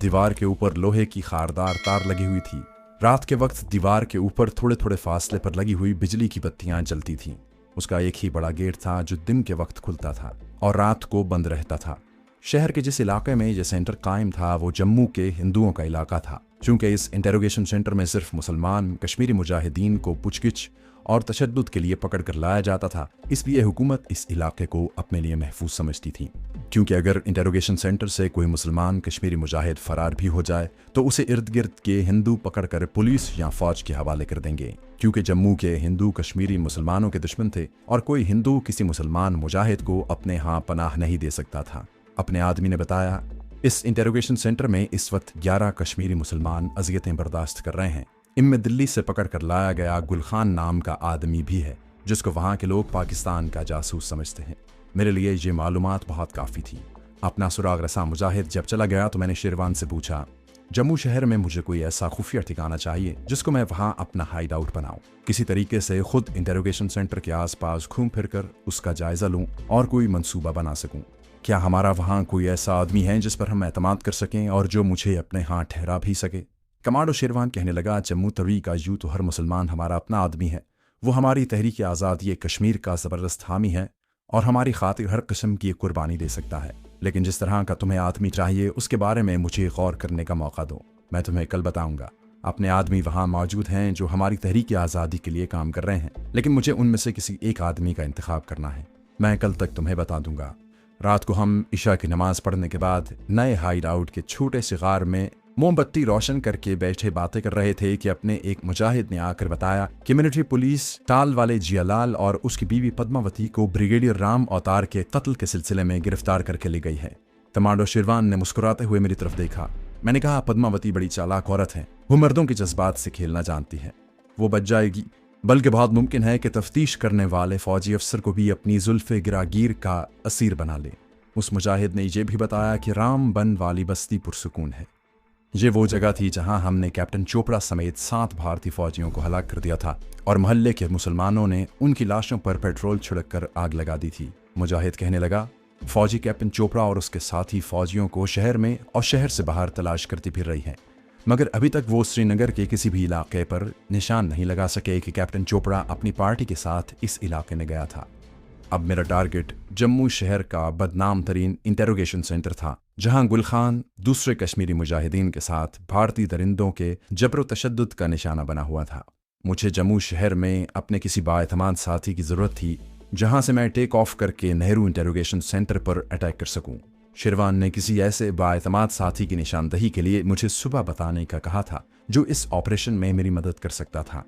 दीवार के ऊपर लोहे की खारदार तार लगी हुई थी। रात के वक्त दीवार के ऊपर थोड़े थोड़े फासले पर लगी हुई बिजली की बत्तियां जलती थीं। उसका एक ही बड़ा गेट था जो दिन के वक्त खुलता था और रात को बंद रहता था। शहर के जिस इलाके में यह सेंटर कायम था वो जम्मू के हिंदुओं का इलाका था। चूंकि इस इंटेरोगेशन सेंटर में सिर्फ मुसलमान कश्मीरी मुजाहिदीन को पूछगिछ और तशद्दुद के लिए पकड़ कर लाया जाता था, इसलिए हुकूमत इस इलाके को अपने लिए महफूज समझती थी। क्योंकि अगर इंटेरोगेशन सेंटर से कोई मुसलमान कश्मीरी मुजाहिद फरार भी हो जाए तो उसे इर्द गिर्द के हिंदू पकड़कर पुलिस या फौज के हवाले कर देंगे। क्योंकि जम्मू के हिंदू कश्मीरी मुसलमानों के दुश्मन थे और कोई हिंदू किसी मुसलमान मुजाहिद को अपने यहाँ पनाह नहीं दे सकता था। अपने आदमी ने बताया, इस इंटेरोगेशन सेंटर में इस वक्त 11 कश्मीरी मुसलमान अजियतें बर्दाश्त कर रहे हैं। इनमें दिल्ली से पकड़ कर लाया गया गुलखान नाम का आदमी भी है, जिसको वहाँ के लोग पाकिस्तान का जासूस समझते हैं। मेरे लिए ये मालूमात बहुत काफ़ी थी। अपना सुराग रसा मुजाहिद जब चला गया तो मैंने शेरवान से पूछा, जम्मू शहर में मुझे कोई ऐसा खुफिया ठिकाना चाहिए जिसको मैं वहाँ अपना हाइड आउट बनाऊँ, किसी तरीके से खुद इंटेरोगेशन सेंटर के आसपास घूम फिर कर उसका जायजा लूँ और कोई मंसूबा बना सकूँ। क्या हमारा वहाँ कोई ऐसा आदमी है जिस पर हम एतमाद कर सकें और जो मुझे अपने यहाँ ठहरा भी सके? कमांडो शेरवान कहने लगा, जम्मू तवी का यूं तो हर मुसलमान हमारा अपना आदमी है। वो हमारी तहरीक आज़ादी कश्मीर का ज़बरदस्त हामी है और हमारी खातिर हर किस्म की कुर्बानी दे सकता है। लेकिन जिस तरह का तुम्हें आदमी चाहिए उसके बारे में मुझे गौर करने का मौका दो। मैं तुम्हें कल बताऊंगा। अपने आदमी वहाँ मौजूद हैं जो हमारी तहरीक आज़ादी के लिए काम कर रहे हैं, लेकिन मुझे उनमें से किसी एक आदमी का इंतखाब करना है। मैं कल तक तुम्हें बता दूंगा। रात को हम इशा की नमाज पढ़ने के बाद नए हाइड आउट के छोटे से गार में मोमबत्ती रोशन करके बैठे बातें कर रहे थे कि अपने एक मुजाहिद ने आकर बताया कि मिलिट्री पुलिस टाल वाले जियालाल और उसकी बीवी पद्मावती को ब्रिगेडियर राम अवतार के कत्ल के सिलसिले में गिरफ्तार करके ले गई है। कमांडो शेरवान ने मुस्कुराते हुए मेरी तरफ देखा। मैंने कहा, पद्मावती बड़ी चालाक औरत है, वो मर्दों के जज्बात से खेलना जानती है, वो बच जाएगी। बल्कि बहुत मुमकिन है कि तफ्तीश करने वाले फौजी अफसर को भी अपनी जुल्फ़े गिरागीर का असीर बना ले। उस मुजाहिद ने यह भी बताया कि राम बन वाली बस्ती पुरसुकून है। ये वो जगह थी जहां हमने कैप्टन चोपड़ा समेत 7 भारतीय फौजियों को हलाक कर दिया था और मोहल्ले के मुसलमानों ने उनकी लाशों पर पेट्रोल छिड़क कर आग लगा दी थी। मुजाहिद कहने लगा, फौजी कैप्टन चोपड़ा और उसके साथी फौजियों को शहर में और शहर से बाहर तलाश करती फिर रही हैं, मगर अभी तक वो श्रीनगर के किसी भी इलाके पर निशान नहीं लगा सके कि कैप्टन चोपड़ा अपनी पार्टी के साथ इस इलाके में गया था। अब मेरा टारगेट जम्मू शहर का बदनाम तरीन इंटेरोगेशन सेंटर था, जहां गुलखान दूसरे कश्मीरी मुजाहिदीन के साथ भारतीय दरिंदों के जबर तशद्दुद का निशाना बना हुआ था। मुझे जम्मू शहर में अपने किसी बाएतमाद साथी की ज़रूरत थी जहां से मैं टेक ऑफ करके नेहरू इंटेरोगेशन सेंटर पर अटैक कर सकूं। शेरवान ने किसी ऐसे बाएतमाद साथी की निशानदही के लिए मुझे सुबह बताने का कहा था जो इस ऑपरेशन में मेरी मदद कर सकता था।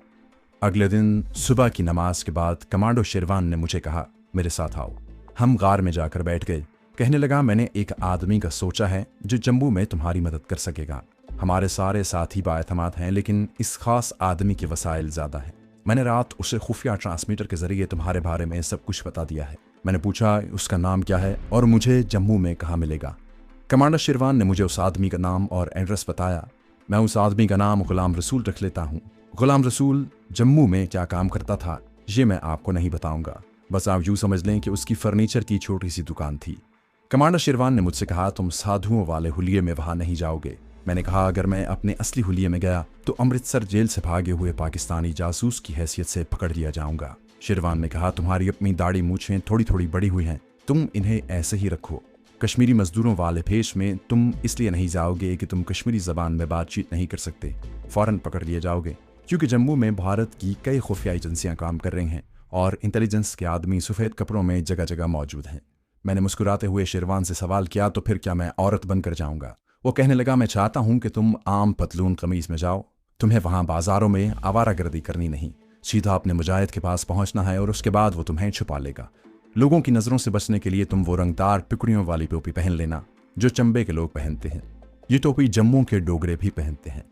अगले दिन सुबह की नमाज के बाद कमांडो शेरवान ने मुझे कहा, मेरे साथ आओ। हम गार में जाकर बैठ गए। कहने लगा, मैंने एक आदमी का सोचा है जो जम्मू में तुम्हारी मदद कर सकेगा। हमारे सारे साथी बाएतमाद हैं, लेकिन इस खास आदमी के वसाइल ज़्यादा हैं। मैंने रात उसे खुफिया ट्रांसमीटर के जरिए तुम्हारे बारे में सब कुछ बता दिया है। मैंने पूछा उसका नाम क्या है और मुझे जम्मू में कहाँ मिलेगा। कमांडर शेरवान ने मुझे उस आदमी का नाम और एड्रेस बताया। मैं उस आदमी का नाम गुलाम रसूल रख लेता हूँ। गुलाम रसूल जम्मू में क्या काम करता था ये मैं आपको नहीं बताऊंगा, बस आप यूँ समझ लें कि उसकी फर्नीचर की छोटी सी दुकान थी। कमांडर शेरवान ने मुझसे कहा, तुम साधुओं वाले हुलिये में वहाँ नहीं जाओगे। मैंने कहा, अगर मैं अपने असली हुलिये में गया तो अमृतसर जेल से भागे हुए पाकिस्तानी जासूस की हैसियत से पकड़ लिया जाऊंगा। शेरवान ने कहा, तुम्हारी अपनी दाढ़ी मूछें थोड़ी थोड़ी बड़ी हुई हैं, तुम इन्हें ऐसे ही रखो। कश्मीरी मजदूरों वाले भेष में तुम इसलिए नहीं जाओगे कि तुम कश्मीरी जबान में बातचीत नहीं कर सकते, फौरन पकड़ लिए जाओगे। क्योंकि जम्मू में भारत की कई खुफिया एजेंसियां काम कर रही हैं और इंटेलिजेंस के आदमी सफ़ेद कपड़ों में जगह जगह मौजूद हैं। मैंने मुस्कुराते हुए शेरवान से सवाल किया, तो फिर क्या मैं औरत बनकर जाऊंगा? वो कहने लगा, मैं चाहता हूं कि तुम आम पतलून कमीज में जाओ। तुम्हें वहां बाजारों में आवारागर्दी करनी नहीं, सीधा अपने मुजाहिद के पास पहुंचना है और उसके बाद वो तुम्हें छुपा लेगा। लोगों की नज़रों से बचने के लिए तुम वो रंगदार टुकड़ियों वाली टोपी पहन लेना जो चंबे के लोग पहनते हैं। ये टोपी जम्मू के डोगरे भी पहनते हैं।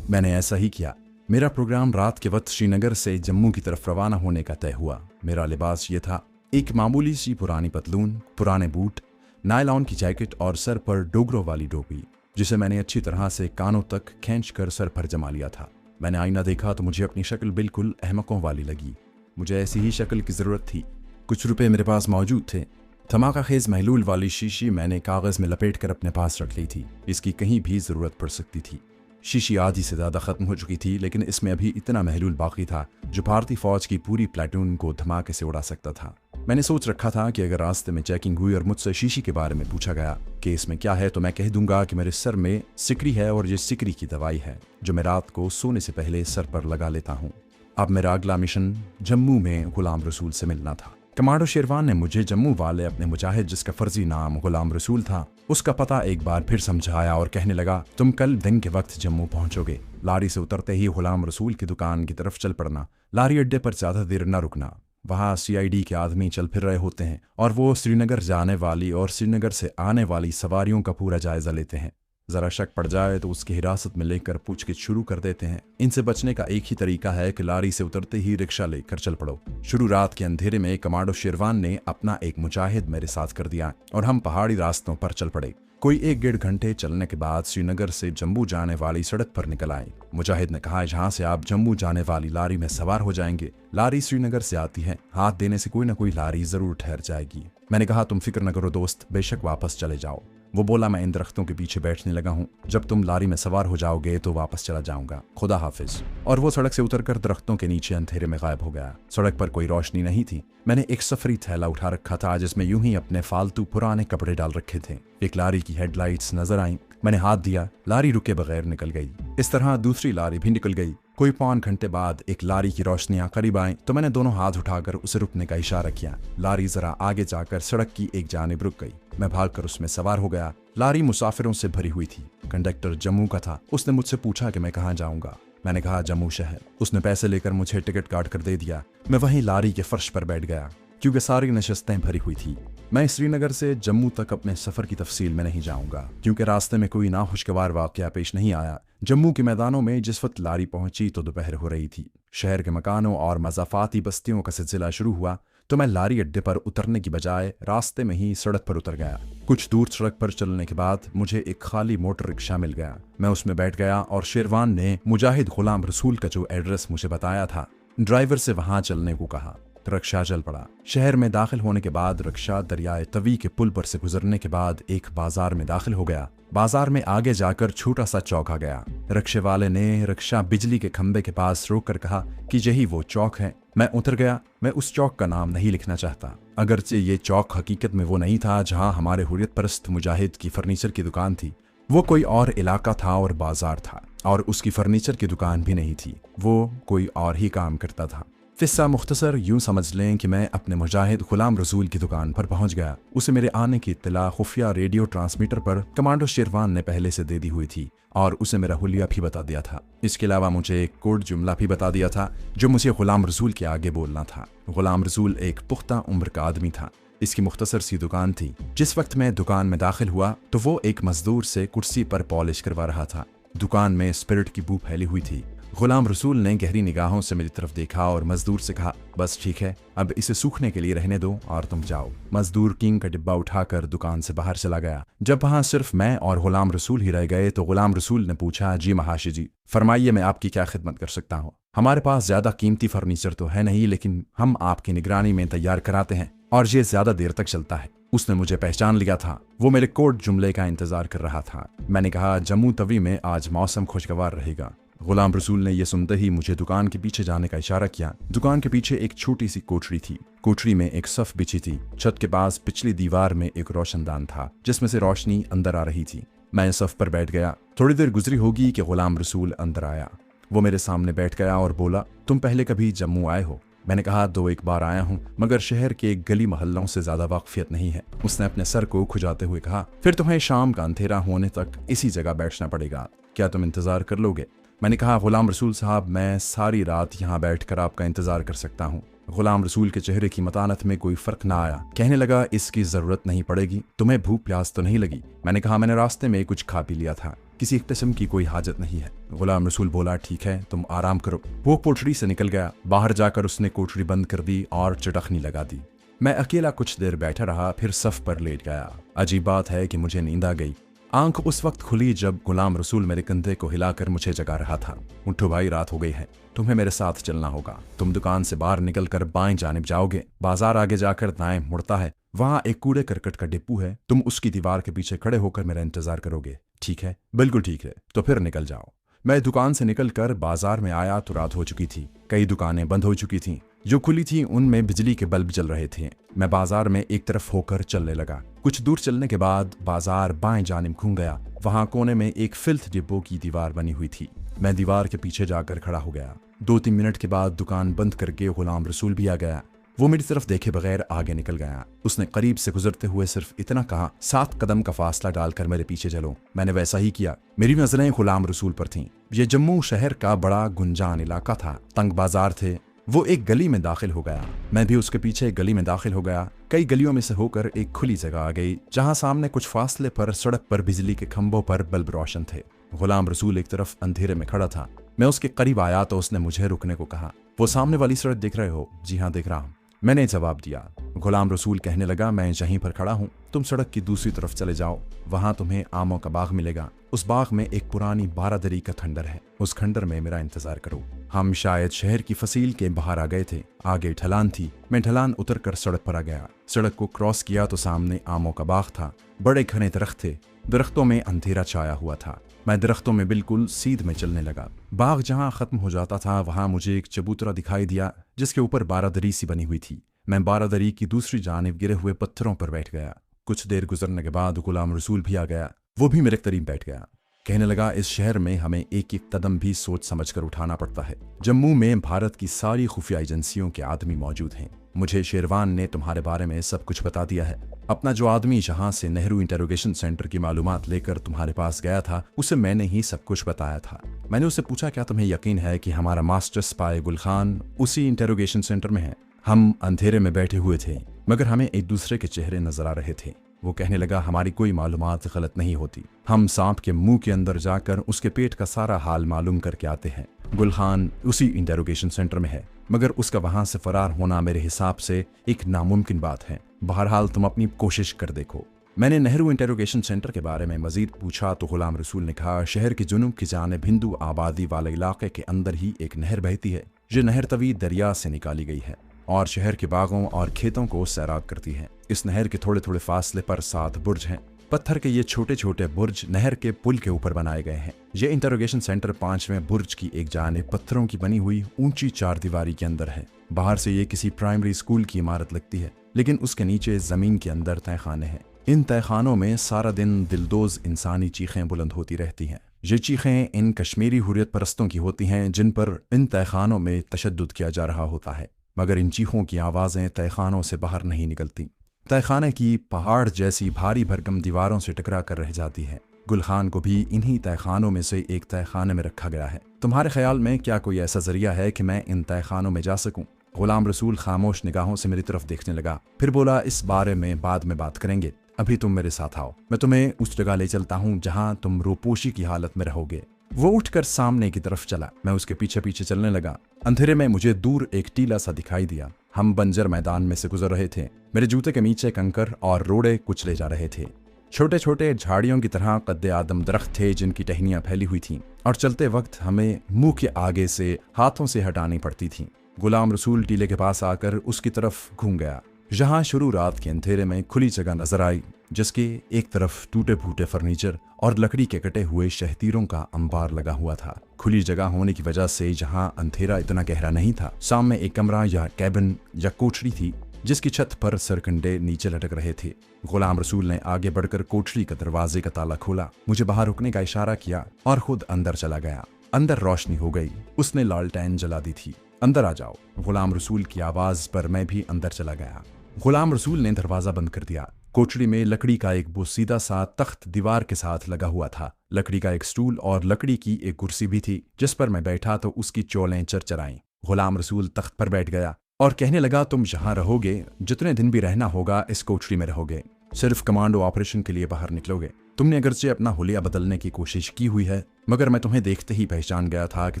मैंने ऐसा ही किया। मेरा प्रोग्राम रात के वक्त श्रीनगर से जम्मू की तरफ रवाना होने का तय हुआ। मेरा लिबास ये था, एक मामूली सी पुरानी पतलून, पुराने बूट, नायलॉन की जैकेट और सर पर डोगरों वाली टोपी, जिसे मैंने अच्छी तरह से कानों तक खींचकर सर पर जमा लिया था। मैंने आईना देखा तो मुझे अपनी शक्ल बिल्कुल अहमकों वाली लगी। मुझे ऐसी ही शक्ल की ज़रूरत थी। कुछ रुपए मेरे पास मौजूद थे। धमाका खेज महलूल वाली शीशी मैंने कागज में लपेट कर अपने पास रख ली थी। इसकी कहीं भी जरूरत पड़ सकती थी। शीशी आधी से ज्यादा खत्म हो चुकी थी, लेकिन इसमें अभी इतना महलूल बाकी था जो भारतीय फौज की पूरी प्लेटून को धमाके से उड़ा सकता था। मैंने सोच रखा था कि अगर रास्ते में चेकिंग हुई और मुझसे शीशी के बारे में पूछा गया कि इसमें क्या है, तो मैं कह दूंगा कि मेरे सर में सिकरी है और ये सिकरी की दवाई है जो मैं रात को सोने से पहले सर पर लगा लेता हूँ। अब मेरा अगला मिशन जम्मू में गुलाम रसूल से मिलना था। कमांडो शेरवान ने मुझे जम्मू वाले अपने मुजाहिद, जिसका फर्जी नाम गुलाम रसूल था, उसका पता एक बार फिर समझाया और कहने लगा, तुम कल दिन के वक्त जम्मू पहुंचोगे। लारी से उतरते ही गुलाम रसूल की दुकान की तरफ चल पड़ना। लारी अड्डे पर ज्यादा देर न रुकना। वहाँ CID के आदमी चल फिर रहे होते हैं और वो श्रीनगर जाने वाली और श्रीनगर से आने वाली सवारियों का पूरा जायजा लेते हैं। जरा शक पड़ जाए तो उसकी हिरासत में लेकर पूछगिछ शुरू कर देते हैं। इनसे बचने का एक ही तरीका है कि लारी से उतरते ही रिक्शा लेकर चल पड़ो। शुरू रात के अंधेरे में कमांडो शेरवान ने अपना एक मुजाहिद मेरे साथ कर दिया और हम पहाड़ी रास्तों पर चल पड़े। कोई 1-1.5 घंटे चलने के बाद श्रीनगर से जम्मू जाने वाली सड़क पर निकल आए। मुजाहिद ने कहा, जहाँ से आप जम्मू जाने वाली लारी में सवार हो जाएंगे। लारी श्रीनगर से आती है, हाथ देने से कोई ना कोई लारी जरूर ठहर जाएगी। मैंने कहा, तुम फिक्र न करो दोस्त, बेशक वापस चले जाओ। वो बोला, मैं इन दरख्तों के पीछे बैठने लगा हूँ, जब तुम लारी में सवार हो जाओगे तो वापस चला जाऊंगा, खुदा हाफिज। और वो सड़क से उतरकर दरख्तों के नीचे अंधेरे में गायब हो गया। सड़क पर कोई रोशनी नहीं थी। मैंने एक सफरी थैला उठा रखा था जिसमें यूं ही अपने फालतू पुराने कपड़े डाल रखे थे। एक लारी की हेडलाइट्स नजर आई। मैंने हाथ दिया, लारी रुके बगैर निकल गई। इस तरह दूसरी लारी भी निकल गई। कोई 5 घंटे बाद एक लारी की रोशनियां करीब आई तो मैंने दोनों हाथ उठाकर उसे रुकने का इशारा किया। लारी जरा आगे जाकर सड़क की एक जानिब रुक गई। मैं भागकर उसमें सवार हो गया। लारी मुसाफिरों से भरी हुई थी। कंडक्टर जम्मू का था। उसने मुझसे पूछा कि मैं कहाँ जाऊंगा। मैंने कहा, जम्मू शहर। उसने पैसे लेकर मुझे टिकट काट कर दे दिया। मैं वहीं लारी के फर्श पर बैठ गया क्योंकि सारी नशस्तें भरी हुई थी। मैं श्रीनगर से जम्मू तक अपने सफर की तफसील में नहीं जाऊंगा क्योंकि रास्ते में कोई नाखुशगवार वाकया पेश नहीं आया। जम्मू के मैदानों में जिस वक्त लारी पहुंची तो दोपहर हो रही थी। शहर के मकानों और मज़ाफाती बस्तियों का सिलसिला शुरू हुआ तो मैं लारी अड्डे पर उतरने की बजाय रास्ते में ही सड़क पर उतर गया। कुछ दूर सड़क पर चलने के बाद मुझे एक खाली मोटर रिक्शा मिल गया। मैं उसमें बैठ गया और शेरवान ने मुजाहिद गुलाम रसूल का जो एड्रेस मुझे बताया था, ड्राइवर से वहां चलने को कहा। रिक्शा चल पड़ा। शहर में दाखिल होने के बाद रिक्शा दरियाए तवी के पुल पर से गुजरने के बाद एक बाजार में दाखिल हो गया। बाजार में आगे जाकर छोटा सा चौक आ गया। रिक्शे वाले ने रिक्शा बिजली के खंबे के पास रोक कर कहा कि यही वो चौक है। मैं उतर गया। मैं उस चौक का नाम नहीं लिखना चाहता, अगरचे ये चौक हकीकत में वो नहीं था जहां हमारे हुर्रियत परस्त मुजाहिद की फर्नीचर की दुकान थी। वो कोई और इलाका था और बाजार था, और उसकी फर्नीचर की दुकान भी नहीं थी। वो कोई और ही काम करता था। किस्सा मुख्तसर यूं समझ लें कि मैं अपने मुजाहिद गुलाम रसूल की दुकान पर पहुंच गया। उसे मेरे आने की इत्तला खुफिया रेडियो ट्रांसमीटर पर कमांडो शेरवान ने पहले से दे दी हुई थी और उसे मेरा हुलिया भी बता दिया था। इसके अलावा मुझे एक कोड जुमला भी बता दिया था जो मुझे गुलाम रसूल के आगे बोलना था। गुलाम रसूल एक पुख्ता उम्र का आदमी था। इसकी मुख्तसर सी दुकान थी। जिस वक्त मैं दुकान में दाखिल हुआ तो वो एक मजदूर से कुर्सी पर पॉलिश करवा रहा था। दुकान में स्पिरिट की बू फैली हुई थी। गुलाम रसूल ने गहरी निगाहों से मेरी तरफ देखा और मजदूर से कहा, बस ठीक है, अब इसे सूखने के लिए रहने दो और तुम जाओ। मजदूर किंग का डिब्बा उठाकर दुकान से बाहर चला गया। जब वहां सिर्फ मैं और गुलाम रसूल ही रह गए तो गुलाम रसूल ने पूछा, जी महाशी जी, फरमाइए, मैं आपकी क्या खिदमत कर सकता हूँ। हमारे पास ज्यादा कीमती फर्नीचर तो है नहीं, लेकिन हम आपकी निगरानी में तैयार कराते हैं और ये ज्यादा देर तक चलता है। उसने मुझे पहचान लिया था। वो मेरे कोड जुमले का इंतजार कर रहा था। मैंने कहा, जम्मू तवी में आज मौसम खुशगवार रहेगा। गुलाम रसूल ने यह सुनते ही मुझे दुकान के पीछे जाने का इशारा किया। दुकान के पीछे एक छोटी सी कोठरी थी। कोठरी में एक सफ बिछी थी। छत के पास पिछली दीवार में एक रोशनदान था जिसमें से रोशनी अंदर आ रही थी। मैं सफ पर बैठ गया। थोड़ी देर गुजरी होगी कि गुलाम रसूल अंदर आया। वो मेरे सामने बैठ गया और बोला, तुम पहले कभी जम्मू आए हो? मैंने कहा, 2-1 बार आया हूँ, मगर शहर के गली मोहल्लों से ज्यादा वाकफियत नहीं है। उसने अपने सर को खुजाते हुए कहा, फिर तुम्हें शाम का अंधेरा होने तक इसी जगह बैठना पड़ेगा। क्या तुम इंतजार कर लोगे? मैंने कहा, गुलाम रसूल साहब, मैं सारी रात यहाँ बैठकर आपका इंतजार कर सकता हूँ। गुलाम रसूल के चेहरे की मतानत में कोई फर्क ना आया। कहने लगा, इसकी जरूरत नहीं पड़ेगी। तुम्हें भूख प्यास तो नहीं लगी? मैंने कहा, मैंने रास्ते में कुछ खा पी लिया था, किसी एक किस्म की कोई हाजत नहीं है। गुलाम रसूल बोला, ठीक है, तुम आराम करो। वो कोठरी से निकल गया। बाहर जाकर उसने कोठरी बंद कर दी और चटखनी लगा दी। मैं अकेला कुछ देर बैठा रहा, फिर सफ पर लेट गया। अजीब बात है कि मुझे नींद आ गई। आंख उस वक्त खुली जब गुलाम रसूल मेरे कंधे को हिलाकर मुझे जगा रहा था। उठो भाई, रात हो गई है, तुम्हें मेरे साथ चलना होगा। तुम दुकान से बाहर निकलकर बाएं जानिब जाओगे, बाजार आगे जाकर दाएं मुड़ता है, वहां एक कूड़े करकट का डिप्पू है, तुम उसकी दीवार के पीछे खड़े होकर मेरा इंतजार करोगे, ठीक है? बिल्कुल ठीक है, तो फिर निकल जाओ। मैं दुकान से निकलकर बाजार में आया तो रात हो चुकी थी। कई दुकानें बंद हो चुकी थीं। जो खुली थी उनमें बिजली के बल्ब जल रहे थे। मैं बाजार में एक तरफ होकर चलने लगा। कुछ दूर चलने के बाद बाजार बाएं जानिब घूम गया। वहां कोने में एक फिल्थ डिब्बों की दीवार बनी हुई थी। मैं दीवार के पीछे जाकर खड़ा हो गया। 2-3 मिनट के बाद दुकान बंद करके गुलाम रसूल भी आ गया। वो मेरी तरफ देखे बगैर आगे निकल गया। उसने करीब से गुजरते हुए सिर्फ इतना कहा, 7 कदम का फासला डालकर मेरे पीछे चलो। मैंने वैसा ही किया। मेरी नजरें गुलाम रसूल पर थीं। ये जम्मू शहर का बड़ा गुंजान इलाका था। तंग बाजार थे। वो एक गली में दाखिल हो गया। मैं भी उसके पीछे एक गली में दाखिल हो गया। कई गलियों में से होकर एक खुली जगह आ गई, जहां सामने कुछ फासले पर सड़क पर बिजली के खंभों पर बल्ब रोशन थे। गुलाम रसूल एक तरफ अंधेरे में खड़ा था। मैं उसके करीब आया तो उसने मुझे रुकने को कहा। वो सामने वाली सड़क देख रहे हो? जी हाँ, देख रहा हूँ, मैंने जवाब दिया। गुलाम रसूल कहने लगा, मैं यहीं पर खड़ा हूँ, तुम सड़क की दूसरी तरफ चले जाओ, वहां तुम्हें आमों का बाग मिलेगा। उस बाग में एक पुरानी बारादरी का खंडर है, उस खंडर में मेरा इंतजार करो। हम शायद शहर की फसील के बाहर आ गए थे। आगे ढलान थी। मैं ढलान उतरकर सड़क पर आ गया। सड़क को क्रॉस किया तो सामने आमों का बाग था। बड़े घने दरख्त थे। दरख्तों में अंधेरा छाया हुआ था। मैं दरख्तों में बिल्कुल सीध में चलने लगा। बाग जहां खत्म हो जाता था वहां मुझे एक चबूतरा दिखाई दिया, जिसके ऊपर बारादरी सी बनी हुई थी। मैं बारादरी की दूसरी जानिब गिरे हुए पत्थरों पर बैठ गया। कुछ देर गुजरने के बाद गुलाम रसूल भी आ गया। वो भी मेरे करीब बैठ गया। कहने लगा, इस शहर में हमें एक एक कदम भी सोच समझ कर उठाना पड़ता है। जम्मू में भारत की सारी खुफिया एजेंसियों के आदमी मौजूद हैं। मुझे शेरवान ने तुम्हारे बारे में सब कुछ बता दिया है। अपना जो आदमी जहां से नेहरू इंटरोगेशन सेंटर की मालूमात लेकर तुम्हारे पास गया था, उसे मैंने ही सब कुछ बताया था। मैंने उससे पूछा, क्या तुम्हें यकीन है कि हमारा मास्टर स्पाई गुल खान उसी इंटरोगेशन सेंटर में है? हम अंधेरे में बैठे हुए थे, मगर हमें एक दूसरे के चेहरे नजर आ रहे थे। वो कहने लगा, हमारी कोई मालूमात गलत नहीं होती। हम सांप के मुंह के अंदर जाकर उसके पेट का सारा हाल मालूम करके आते हैं। गुल खान उसी इंटरोगेशन सेंटर में है, मगर उसका वहां से फरार होना मेरे हिसाब से एक नामुमकिन बात है। बहरहाल तुम अपनी कोशिश कर देखो। मैंने नेहरू इंटरोगेशन सेंटर के बारे में मजीद पूछा तो गुलाम रसूल ने कहा, शहर के जुनूब की जानिब हिंदू आबादी वाले इलाके के अंदर ही एक नहर बहती है। ये नहर तवी दरिया से निकाली गई है और शहर के बागों और खेतों को सैराब करती है। इस नहर के थोड़े थोड़े फासले पर 7 बुर्ज हैं। पत्थर के ये छोटे छोटे बुर्ज नहर के पुल के ऊपर बनाए गए हैं। ये इंटरोगेशन सेंटर 5वें बुर्ज की एक जानिब पत्थरों की बनी हुई ऊंची 4 दीवारी के अंदर है। बाहर से ये किसी प्राइमरी स्कूल की इमारत लगती है, लेकिन उसके नीचे जमीन के अंदर तहखाने हैं। इन तहखानों में सारा दिन दिलदोज इंसानी चीखें बुलंद होती रहती हैं। ये चीखें इन कश्मीरी हुर्रियत परस्तों की होती हैं, जिन पर इन तहखानों में तशद्दुद किया जा रहा होता है। मगर इन चीखों की आवाज़ें तहखानों से बाहर नहीं निकलती। तहखाने की पहाड़ जैसी भारी भरकम दीवारों से टकरा कर रह जाती है। गुल खान को भी इन्हीं तहखानों में से एक तहखाने में रखा गया है। तुम्हारे ख्याल में क्या कोई ऐसा जरिया है कि मैं इन तहखानों में जा सकूं? गुलाम रसूल खामोश निगाहों से मेरी तरफ देखने लगा। फिर बोला, इस बारे में बाद में बात करेंगे, अभी तुम मेरे साथ आओ। मैं तुम्हें उस जगह ले चलता हूँ जहाँ तुम रूपोशी की हालत में रहोगे। वो उठकर सामने की तरफ चला। मैं उसके पीछे पीछे चलने लगा। अंधेरे में मुझे दूर एक टीला सा दिखाई दिया। हम बंजर मैदान में से गुजर रहे थे। मेरे जूते के नीचे कंकर और रोड़े कुचले जा रहे थे। छोटे छोटे झाड़ियों की तरह कद्दे आदम दरख्त थे, जिनकी टहनियां फैली हुई थीं और चलते वक्त हमें मुंह के आगे से हाथों से हटानी पड़ती थीं। गुलाम रसूल टीले के पास आकर उसकी तरफ घूम गया। जहां शुरू रात के अंधेरे में खुली जगह नजर आई, जिसके एक तरफ टूटे फूटे फर्नीचर और लकड़ी के कटे हुए शहतीरों का अंबार लगा हुआ था। खुली जगह होने की वजह से जहां अंधेरा इतना गहरा नहीं था, सामने एक कमरा या कैबिन या कोठरी थी, जिसकी छत पर सरकंडे नीचे लटक रहे थे। गुलाम रसूल ने आगे बढ़कर कोठरी का दरवाजे का ताला खोला, मुझे बाहर रुकने का इशारा किया और खुद अंदर चला गया। अंदर रोशनी हो गई। उसने लालटेन जला दी थी। अंदर आ जाओ। गुलाम रसूल की आवाज पर मैं भी अंदर चला गया। गुलाम रसूल ने दरवाजा बंद कर दिया। कोठरी में लकड़ी का एक बोसीदा सा तख्त दीवार के साथ लगा हुआ था। लकड़ी का एक स्टूल और लकड़ी की एक कुर्सी भी थी, जिस पर मैं बैठा तो उसकी चोलें चरचराईं। गुलाम रसूल तख्त पर बैठ गया और कहने लगा, तुम यहाँ रहोगे, जितने दिन भी रहना होगा इस कोठरी में रहोगे। सिर्फ कमांडो ऑपरेशन के लिए बाहर निकलोगे। तुमने अगरचे अपना हुलिया बदलने की कोशिश की हुई है, मगर मैं तुम्हें देखते ही पहचान गया था कि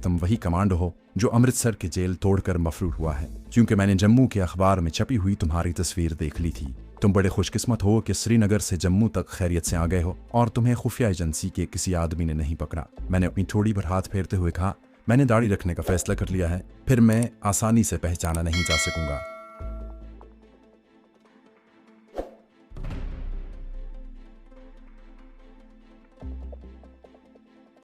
तुम वही कमांडो हो जो अमृतसर की जेल तोड़कर मफरूर हुआ है, क्योंकि मैंने जम्मू के अखबार में छपी हुई तुम्हारी तस्वीर देख ली थी। तुम बड़े खुशकिस्मत हो कि श्रीनगर से जम्मू तक खैरियत से आ गए हो और तुम्हें खुफिया एजेंसी के किसी आदमी ने नहीं पकड़ा। मैंने अपनी ठोड़ी पर हाथ फेरते हुए कहा, मैंने दाढ़ी रखने का फैसला कर लिया है, फिर मैं आसानी से पहचाना नहीं जा सकूंगा।